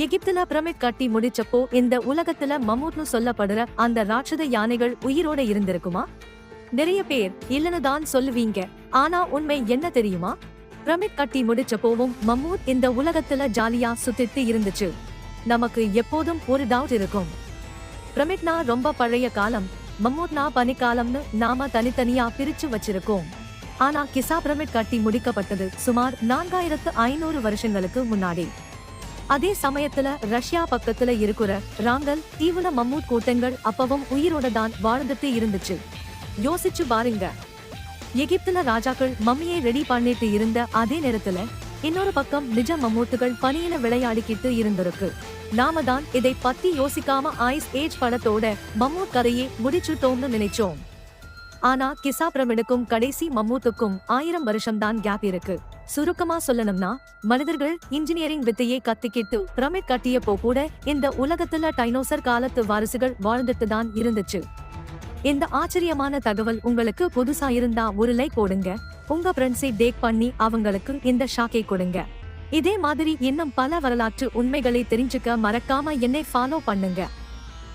எகிப்துல பிரமிட் கட்டி முடிச்சப்போ இந்த உலகத்துல மம்மூட்னு சொல்லப்படுற அந்த ராட்சத யானைகள் உயிரோட இருந்திருக்குமா? நிறைய பேர் இல்லன்னு தான் சொல்லுவீங்க. ஆனா உண்மை என்ன தெரியுமா? பிரமிட் கட்டி முடிச்சப்போவும் மம்மூத் இந்த உலகத்துல ஜாலியா சுத்திட்டு இருந்துச்சு. நமக்கு எப்போதும் ஒரு டவுட் இருக்கும். பிரமிட்னா ரொம்ப பழைய காலம், மம்மூட்னா பனிக்காலம்னு நாம தனித்தனியா பிரிச்சு வச்சிருக்கோம். ஆனா கிசா பிரமிட் கட்டி முடிக்கப்பட்டது சுமார் 4500 வருஷங்களுக்கு முன்னாடி. அதே சமயத்துல ரஷ்யா பக்கத்துல இருக்கிற ராங்கல் தீவுல மம்மூட் கூட்டங்கள் அப்பவும் உயிரோட தான் வாழ்ந்துட்டு இருந்துச்சு. யோசிச்சு பாருங்க. எகிப்துல ராஜாக்கள் மம்மியை ரெடி பண்ணிட்டு இருந்த அதே நேரத்துல இன்னொரு பக்கம் நிஜ மம்மூட்டுகள் பனியில விளையாடிக்கிட்டு இருந்திருக்கு. நாம தான் இதை பத்தி யோசிக்காம ஐஸ் ஏஜ் படத்தோட மம்மூட் கதையை முடிச்சுட்டோம்னு நினைச்சோம். ஆனா கிசா பிரமிடுக்கும் கடைசி மம்மூத்துக்கும் 1000 வருஷம்தான் கேப் இருக்கு. சுருக்கமா சொல்லணும்னா, மனிதர்கள் இன்ஜினியரிங் வித்தையை கத்துக்கிட்டு பிரமிட் கட்டியப்போ கூட இந்த உலகத்துல டைனோசர் காலத்து வாரிசுகள் வாழ்ந்துட்டு தான் இருந்துச்சு. இந்த ஆச்சரியமான தகவல் உங்களுக்கு புதுசா இருந்தா ஒரு லைக் போடுங்க. உங்க ஃப்ரெண்ட்ஸை டேக் பண்ணி அவங்களுக்கு இந்த ஷாக்கை கொடுங்க. இதே மாதிரி இன்னும் பல வரலாற்று உண்மைகளை தெரிஞ்சுக்க மறக்காம என்னை ஃபாலோ பண்ணுங்க.